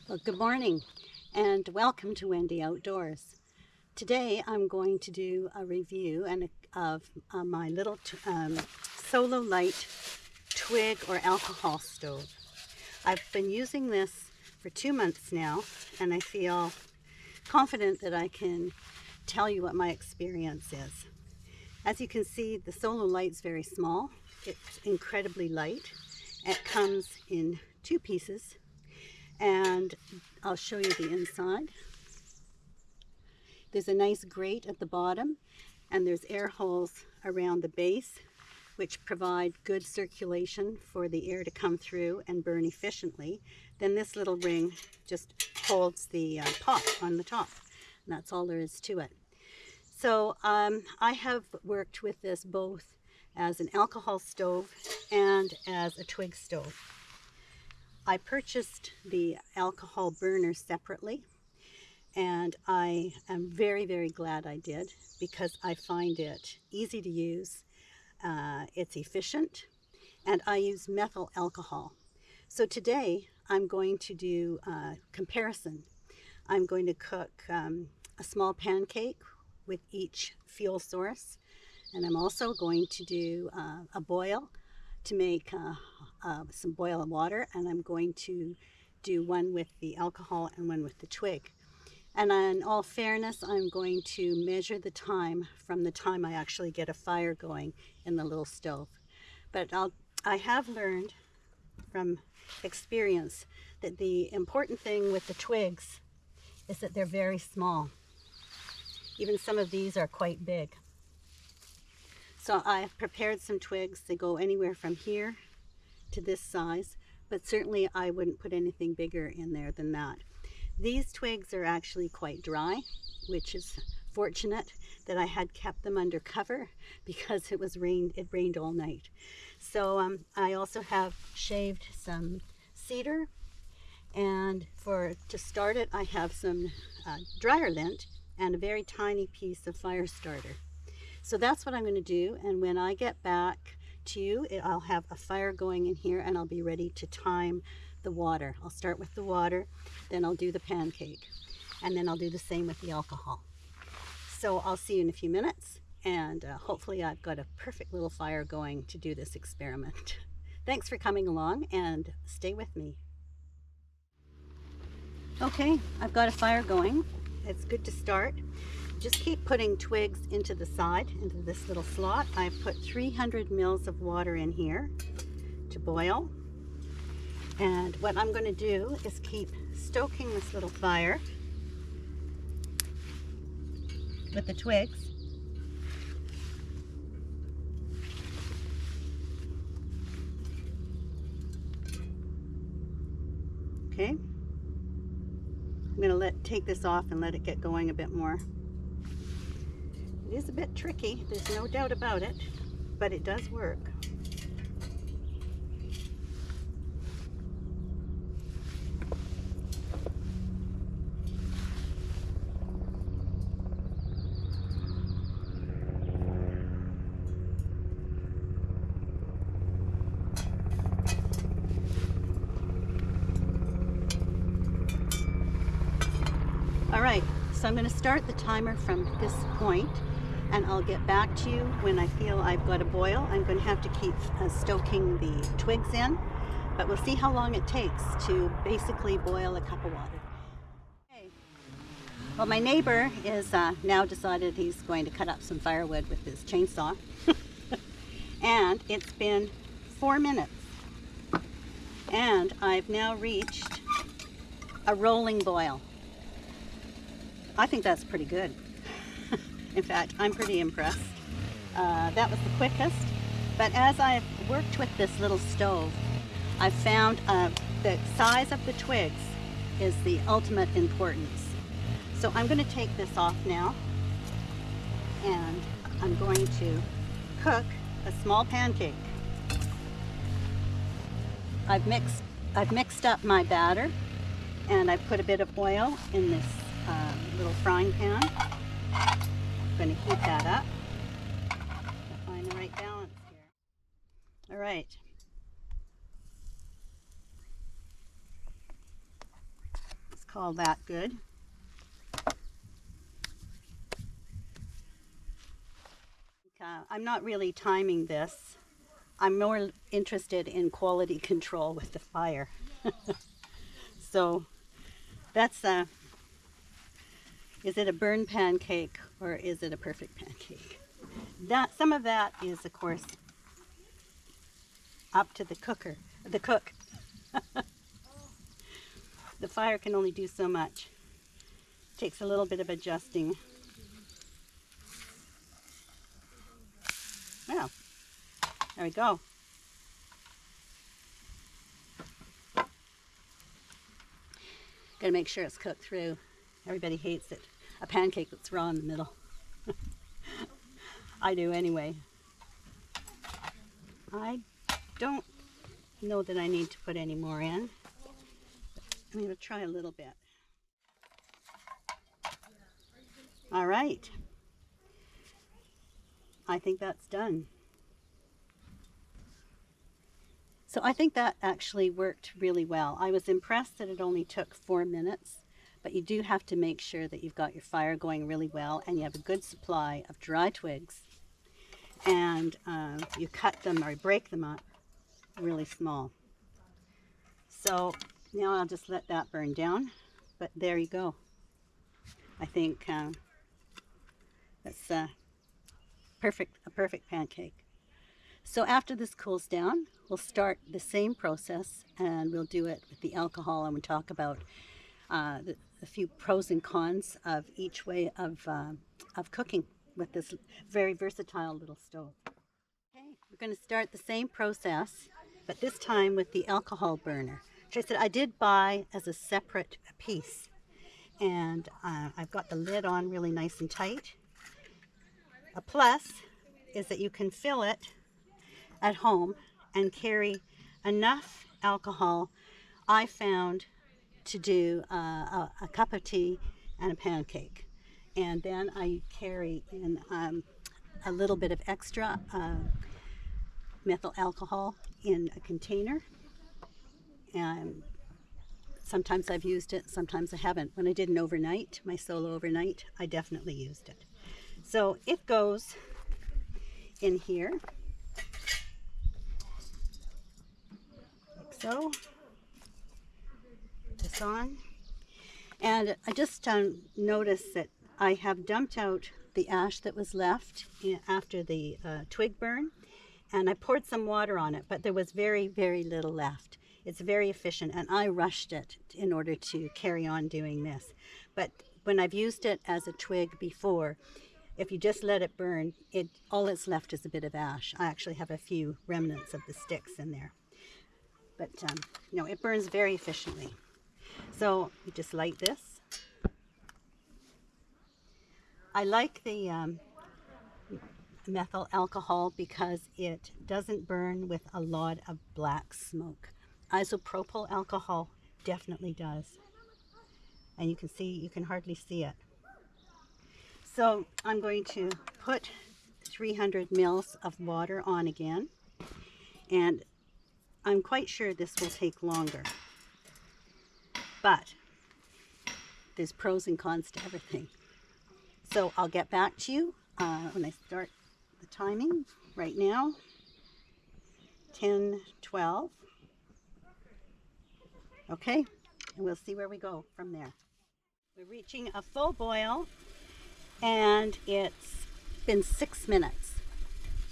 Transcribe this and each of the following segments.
Well, good morning and welcome to Wendy Outdoors. Today I'm going to do a review of my little SOLO LITE twig or alcohol stove. I've been using this for 2 months now and I feel confident that I can tell you what my experience is. As you can see, the SOLO LITE is very small. It's incredibly light. It comes in 2 pieces. And I'll show you the inside. There's a nice grate at the bottom and there's air holes around the base which provide good circulation for the air to come through and burn efficiently. Then this little ring just holds the pot on the top, and that's all there is to it. So I have worked with this both as an alcohol stove and as a twig stove. I purchased the alcohol burner separately, and I am very, very glad I did because I find it easy to use, it's efficient, and I use methyl alcohol. So today I'm going to do a comparison. I'm going to cook a small pancake with each fuel source, and I'm also going to do a boil to make some boil of water, and I'm going to do one with the alcohol and one with the twig. And in all fairness, I'm going to measure the time from the time I actually get a fire going in the little stove. But I have learned from experience that the important thing with the twigs is that they're very small. Even some of these are quite big. So I've prepared some twigs. They go anywhere from here to this size, but certainly I wouldn't put anything bigger in there than that. These twigs are actually quite dry, which is fortunate that I had kept them under cover because it rained all night. So I also have shaved some cedar, and to start it I have some dryer lint and a very tiny piece of fire starter. So that's what I'm going to do, and when I get back to you, I'll have a fire going in here and I'll be ready to time the water. I'll start with the water, then I'll do the pancake, and then I'll do the same with the alcohol. So I'll see you in a few minutes, and hopefully I've got a perfect little fire going to do this experiment. Thanks for coming along, and stay with me. Okay, I've got a fire going. It's good to start. Just keep putting twigs into the side, into this little slot. I've put 300 mils of water in here to boil. And what I'm going to do is keep stoking this little fire with the twigs. Okay. I'm going to take this off and let it get going a bit more. It is a bit tricky, there's no doubt about it, but it does work. All right, so I'm going to start the timer from this point, and I'll get back to you when I feel I've got a boil. I'm going to have to keep stoking the twigs in, but we'll see how long it takes to basically boil a cup of water. Okay. Well, my neighbor is now decided he's going to cut up some firewood with his chainsaw, and it's been 4 minutes, and I've now reached a rolling boil. I think that's pretty good. In fact, I'm pretty impressed. That was the quickest. But as I've worked with this little stove, I've found the size of the twigs is the ultimate importance. So I'm going to take this off now, and I'm going to cook a small pancake. I've mixed up my batter, and I've put a bit of oil in this little frying pan. I'm going to heat that up. Find the right balance here. All right. call that good. I'm not really timing this. I'm more interested in quality control with the fire. So that's is it a burn pancake or is it a perfect pancake? Some of that is, of course, up to the cook. The fire can only do so much. It takes a little bit of adjusting. Well, there we go. Gotta make sure it's cooked through. Everybody hates it. A pancake that's raw in the middle. I do anyway. I don't know that I need to put any more in. I'm going to try a little bit. All right. I think that's done. So I think that actually worked really well. I was impressed that it only took 4 minutes, but you do have to make sure that you've got your fire going really well and you have a good supply of dry twigs, and you cut them or break them up really small. So now I'll just let that burn down, but there you go. I think that's a perfect pancake. So after this cools down, we'll start the same process and we'll do it with the alcohol, and we'll talk about a few pros and cons of each way of cooking with this very versatile little stove. Okay, we're going to start the same process, but this time with the alcohol burner, which I said I did buy as a separate piece. And I've got the lid on really nice and tight. A plus is that you can fill it at home and carry enough alcohol, I found, to do a cup of tea and a pancake. And then I carry in a little bit of extra methyl alcohol in a container. And sometimes I've used it, sometimes I haven't. When I did an overnight, my solo overnight, I definitely used it. So it goes in here, like so. This on. And I just noticed that I have dumped out the ash that was left after the twig burn, and I poured some water on it, but there was very, very little left. It's very efficient, and I rushed it in order to carry on doing this. But when I've used it as a twig before, if you just let it burn, all that's left is a bit of ash. I actually have a few remnants of the sticks in there. But no, it burns very efficiently. So you just light this. I like the methyl alcohol because it doesn't burn with a lot of black smoke. Isopropyl alcohol definitely does. And you can hardly see it. So I'm going to put 300 mils of water on again. And I'm quite sure this will take longer. But there's pros and cons to everything. So I'll get back to you when I start the timing. Right now, 10:12. Okay, and we'll see where we go from there. We're reaching a full boil, and it's been 6 minutes.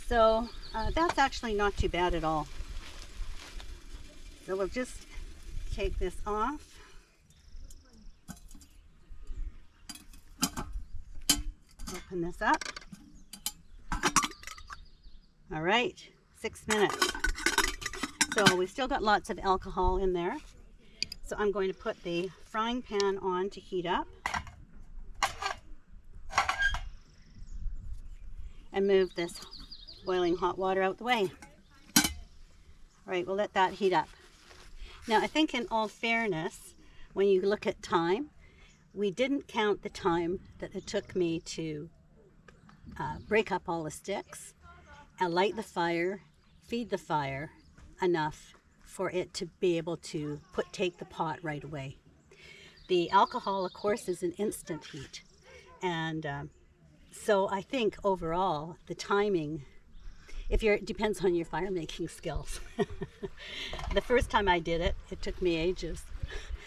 So that's actually not too bad at all. So we'll just take this off. Open this up. All right, 6 minutes. So we've still got lots of alcohol in there. So I'm going to put the frying pan on to heat up. And move this boiling hot water out the way. All right, we'll let that heat up. Now, I think in all fairness, when you look at time, we didn't count the time that it took me to break up all the sticks and light the fire, feed the fire enough for it to be able to take the pot right away. The alcohol, of course, is an instant heat. And so I think overall, the timing, it depends on your fire making skills. The first time I did it, it took me ages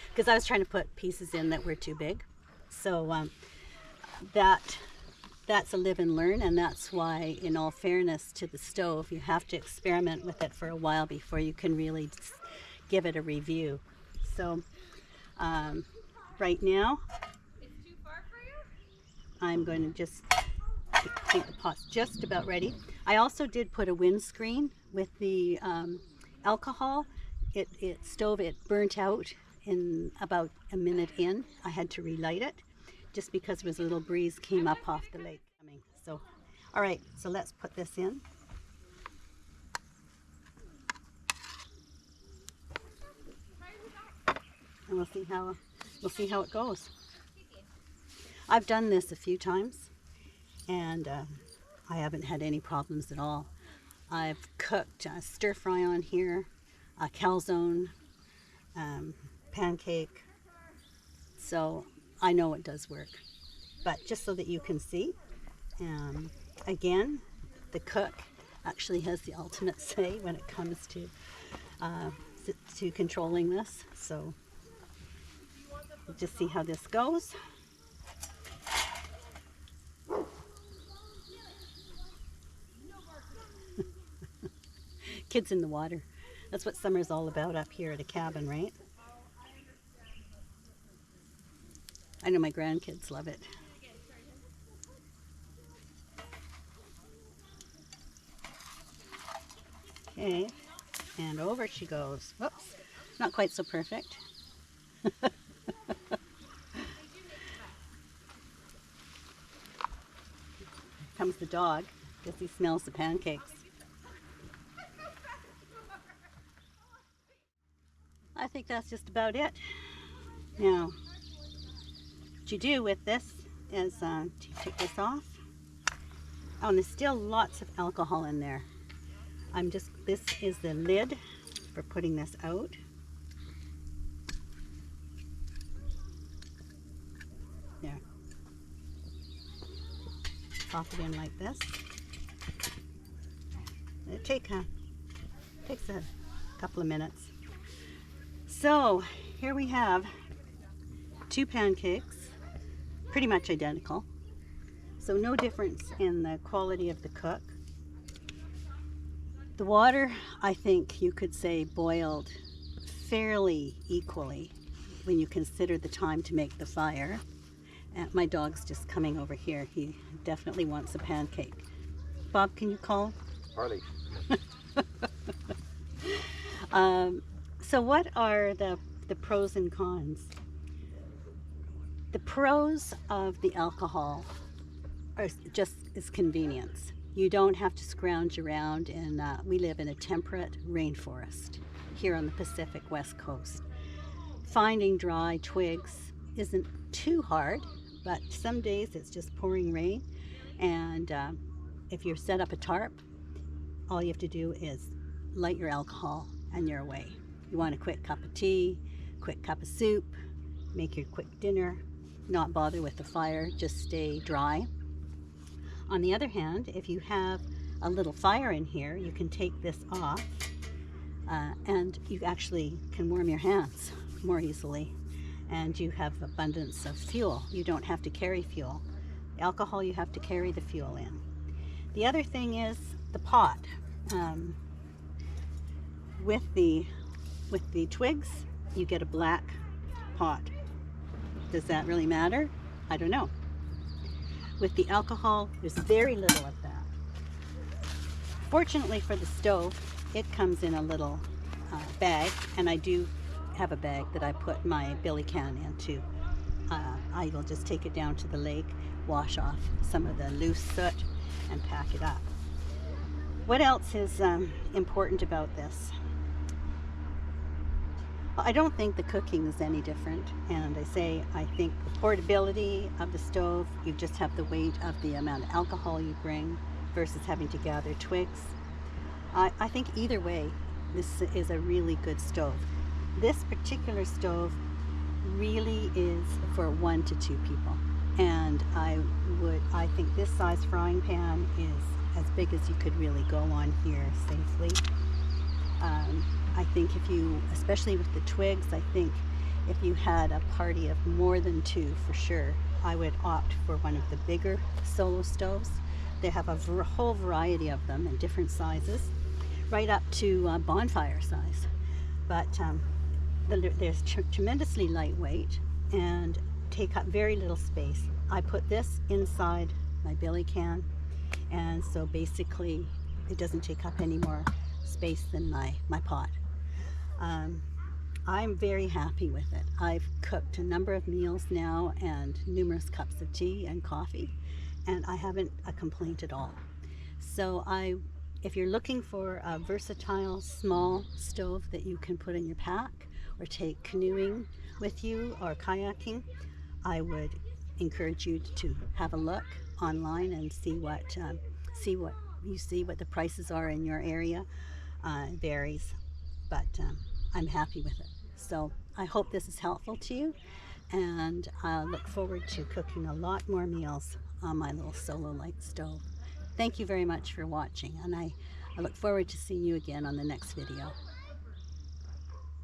because I was trying to put pieces in that were too big. So that's a live and learn, and that's why, in all fairness to the stove, you have to experiment with it for a while before you can really give it a review. So right now, I'm going to just think the pot's just about ready. I also did put a windscreen with the alcohol. It burnt out in about a minute in. I had to relight it just because there was a little breeze came up off the lake. So, all right, so let's put this in. And we'll see how it goes. I've done this a few times, and I haven't had any problems at all. I've cooked stir fry on here, a calzone, pancake, so I know it does work. But just so that you can see, again, the cook actually has the ultimate say when it comes to controlling this. So we'll just see how this goes. Kids in the water. That's what summer's all about up here at a cabin, right? I know my grandkids love it. Okay, and over she goes. Whoops, not quite so perfect. Comes the dog, because he smells the pancakes. I think that's just about it. Now, what you do with this is to take this off. Oh, and there's still lots of alcohol in there. This is the lid for putting this out. There. Pop it in like this. It takes a couple of minutes. So here we have 2 pancakes, pretty much identical. So no difference in the quality of the cook. The water, I think you could say, boiled fairly equally when you consider the time to make the fire. And my dog's just coming over here. He definitely wants a pancake. Bob, can you call? Harley. So what are the pros and cons? The pros of the alcohol are just is convenience. You don't have to scrounge around, and we live in a temperate rainforest here on the Pacific West Coast. Finding dry twigs isn't too hard, but some days it's just pouring rain, and if you're set up a tarp, all you have to do is light your alcohol and you're away. You want a quick cup of tea, quick cup of soup, make your quick dinner, not bother with the fire, just stay dry. On the other hand, if you have a little fire in here, you can take this off and you actually can warm your hands more easily, and you have abundance of fuel. You don't have to carry fuel. Alcohol, you have to carry the fuel in. The other thing is the pot. With the twigs, you get a black pot. Does that really matter? I don't know. With the alcohol, there's very little of that. Fortunately for the stove, it comes in a little bag, and I do have a bag that I put my billy can into. I will just take it down to the lake, wash off some of the loose soot, and pack it up. What else is important about this? I don't think the cooking is any different, and I think the portability of the stove, you just have the weight of the amount of alcohol you bring versus having to gather twigs. I think either way, this is a really good stove. This particular stove really is for 1 to 2 people. And I think this size frying pan is as big as you could really go on here safely. I think if you, especially with the Twigs, I think if you had a party of more than 2 for sure, I would opt for one of the bigger Solo stoves. They have a whole variety of them in different sizes, right up to bonfire size. But they're tremendously lightweight and take up very little space. I put this inside my billy can, and so basically it doesn't take up any more space than my pot. I'm very happy with it. I've cooked a number of meals now and numerous cups of tea and coffee, and I haven't a complaint at all. So if you're looking for a versatile small stove that you can put in your pack or take canoeing with you or kayaking, I would encourage you to have a look online and see what the prices are in your area. It varies, but I'm happy with it. So I hope this is helpful to you, and I look forward to cooking a lot more meals on my little Solo Lite stove. Thank you very much for watching, and I look forward to seeing you again on the next video.